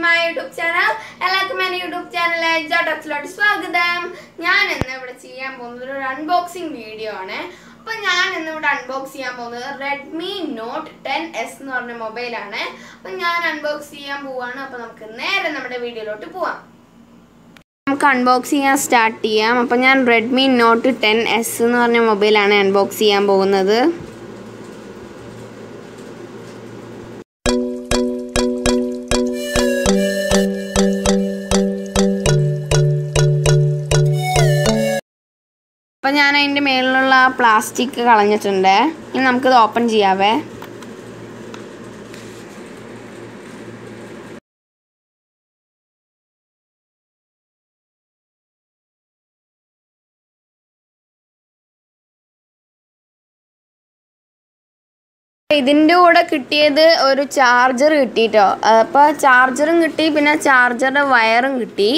my YouTube channel. എല്ലാവർക്കും എൻ്റെ YouTube channel ജോട്ടക്സിലോട്ട് സ്വാഗതം. ഞാൻ ഇന്ന് ഇവിടെ ചെയ്യാൻ പോകുന്നത് ഒരു അൺബോക്സിംഗ് വീഡിയോ ആണ്. അപ്പോൾ ഞാൻ ഇന്ന് ഇവിടെ അൺബോക്സ് ചെയ്യാൻ പോകുന്നത് Redmi Note 10s എന്ന് പറഞ്ഞ മൊബൈലാണ്. അപ്പോൾ ഞാൻ അൺബോക്സ് ചെയ്യാൻ പോവാണ്. അപ്പോൾ നമുക്ക് നേരെ നമ്മുടെ വീഡിയോയിലോട്ട് പോവാം. നമുക്ക് അൺബോക്സ് ചെയ്യാൻ സ്റ്റാർട്ട് ചെയ്യാം. അപ്പോൾ ഞാൻ Redmi Note 10s എന്ന് പറഞ്ഞ മൊബൈലാണ് അൺബോക്സ് ചെയ്യാൻ പോകുന്നത്. അപ്പോൾ ഞാൻ അതിൻ്റെ മേളിലുള്ള പ്ലാസ്റ്റിക് കളഞ്ഞിട്ടുണ്ട്. ഇനി നമുക്കിത് ഓപ്പൺ ചെയ്യാവേ. ഇതിൻ്റെ കൂടെ കിട്ടിയത് ഒരു ചാർജർ കിട്ടിട്ടോ. അപ്പോൾ ചാർജറും കിട്ടി, പിന്നെ ചാർജറുടെ വയറും കിട്ടി.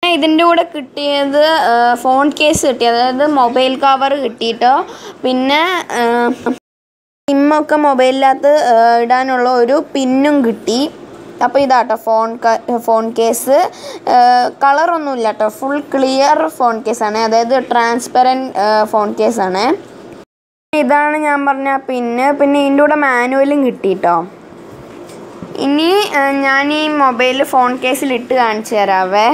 ഇതിൻ്റെ കൂടെ കിട്ടിയത് ഫോൺ കേസ് കിട്ടി, അതായത് മൊബൈൽ കവർ കിട്ടിയിട്ടോ. പിന്നെ സിമ്മൊക്കെ മൊബൈലിനകത്ത് ഇടാനുള്ള ഒരു പിന്നും കിട്ടി. അപ്പോൾ ഇതാട്ടോ ഫോൺ കേസ്. കളറൊന്നുമില്ല കേട്ടോ, ഫുൾ ക്ലിയർ ഫോൺ കേസാണ്, അതായത് ട്രാൻസ്പെറൻറ്റ് ഫോൺ കേസാണ്. ഇതാണ് ഞാൻ പറഞ്ഞ പിന്നെ ഇതിൻ്റെ കൂടെ മാനുവലും കിട്ടിയിട്ടോ. ഇനി ഞാൻ ഈ മൊബൈൽ ഫോൺ കേസിലിട്ട് കാണിച്ചു തരാവേ.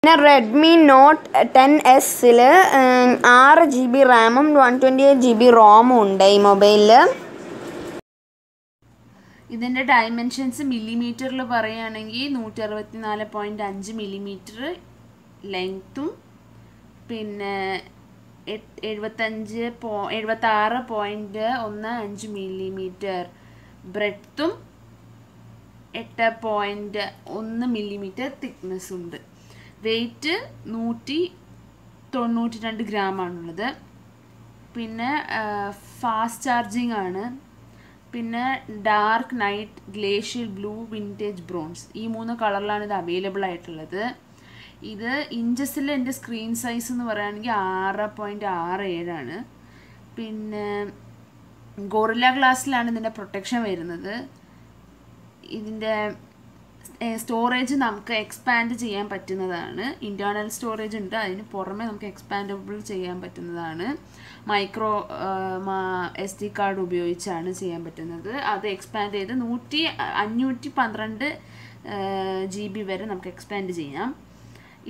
പിന്നെ Redmi Note 10sൽ 6 GB റാമും 128 GB റോമും ഉണ്ട് ഈ മൊബൈലിൽ. ഇതിൻ്റെ ഡയമെൻഷൻസ് മില്ലിമീറ്ററിൽ പറയുകയാണെങ്കിൽ 164.5 മില്ലിമീറ്റർ ലെങ്ത്തും പിന്നെ 76.15 മില്ലിമീറ്റർ ബ്രെഡ്ത്തും 8.1 മില്ലിമീറ്റർ തിക്നെസ്സും ഉണ്ട്. വെയ്റ്റ് 192 ഗ്രാമാണുള്ളത്. പിന്നെ ഫാസ്റ്റ് ചാർജിങ് ആണ്. പിന്നെ dark night, glacial blue, vintage bronze, ഈ 3 കളറിലാണ് ഇത് അവൈലബിൾ ആയിട്ടുള്ളത്. ഇത് ഇഞ്ചസിൽ എൻ്റെ സ്ക്രീൻ സൈസ് എന്ന് പറയുകയാണെങ്കിൽ 6.67 ആണ്. പിന്നെ ഗോറില്ല ഗ്ലാസ്സിലാണ് ഇതിൻ്റെ പ്രൊട്ടക്ഷൻ വരുന്നത്. ഇതിൻ്റെ സ്റ്റോറേജ് നമുക്ക് എക്സ്പാൻഡ് ചെയ്യാൻ പറ്റുന്നതാണ്. ഇൻറ്റേർണൽ സ്റ്റോറേജ് ഉണ്ട്, അതിന് പുറമെ നമുക്ക് എക്സ്പാൻഡബിൾ ചെയ്യാൻ പറ്റുന്നതാണ്. മൈക്രോ SD കാർഡ് ഉപയോഗിച്ചാണ് ചെയ്യാൻ പറ്റുന്നത്. അത് എക്സ്പാൻഡ് ചെയ്ത് 512 GB വരെ നമുക്ക് എക്സ്പാൻഡ് ചെയ്യാം.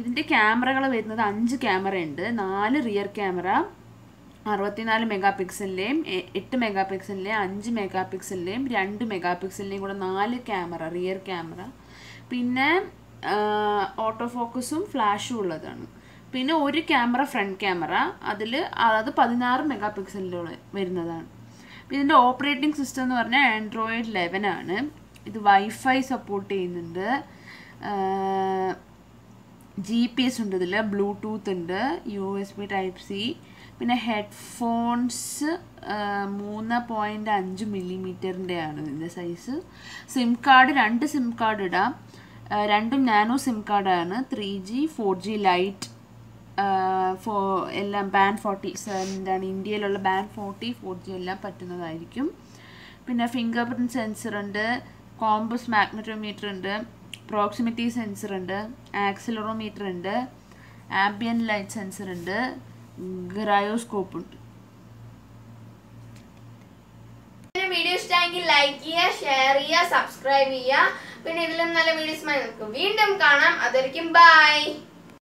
ഇതിൻ്റെ ക്യാമറകൾ വരുന്നത് 5 ക്യാമറ ഉണ്ട്. 4 റിയർ ക്യാമറ 64 മെഗാ പിക്സലിൻ്റെയും 8 മെഗാ പിക്സലിൻ്റെയും 5 മെഗാ പിക്സലിൻ്റെയും 2 മെഗാ പിക്സലിൻ്റെയും കൂടെ 4 ക്യാമറ റിയർ ക്യാമറ. പിന്നെ ഓട്ടോ ഫോക്കസും ഫ്ലാഷും ഉള്ളതാണ്. പിന്നെ ഒരു ക്യാമറ ഫ്രണ്ട് ക്യാമറ, അത് 16 മെഗാ പിക്സലിലൂടെ വരുന്നതാണ്. ഇതിൻ്റെ ഓപ്പറേറ്റിംഗ് സിസ്റ്റം എന്ന് പറഞ്ഞാൽ ആൻഡ്രോയിഡ് 11 ആണ്. ഇത് വൈഫൈ സപ്പോർട്ട് ചെയ്യുന്നുണ്ട്. GPS ഉണ്ട് ഇതിൽ, ബ്ലൂടൂത്ത് ഉണ്ട്, USB Type-C. പിന്നെ ഹെഡ്ഫോൺസ് 3.5 മില്ലിമീറ്ററിൻ്റെ ആണ് ഇതിൻ്റെ size. SIM card 2 SIM card ഇടാം. 2 നാനോ സിം കാർഡാണ്. 3G 4G ലൈറ്റ് എല്ലാം ബാൻഡ് 40 എന്താണ് ഇന്ത്യയിലുള്ള ബാൻഡ് 40 4G എല്ലാം പറ്റുന്നതായിരിക്കും. പിന്നെ ഫിംഗർ പ്രിൻറ്റ് സെൻസർ ഉണ്ട്, കോമ്പസ് മാഗ്നറ്റോമീറ്റർ ഉണ്ട്, പ്രോക്സിമിറ്റി സെൻസർ ഉണ്ട്, ആക്സിലറോമീറ്റർ ഉണ്ട്, ആംബിയൻ ലൈറ്റ് സെൻസർ ഉണ്ട്, ഗൈറോസ്കോപ്പ് ഉണ്ട്. വീഡിയോ ഇഷ്ടമെങ്കിൽ ലൈക്ക് ചെയ്യുക, ഷെയർ ചെയ്യുക, സബ്സ്ക്രൈബ് ചെയ്യുക. പിന്നെ ഇതിലും നല്ല വീഡിയോസുമായി നമുക്ക് വീണ്ടും കാണാം. അതായിരിക്കും ബൈ.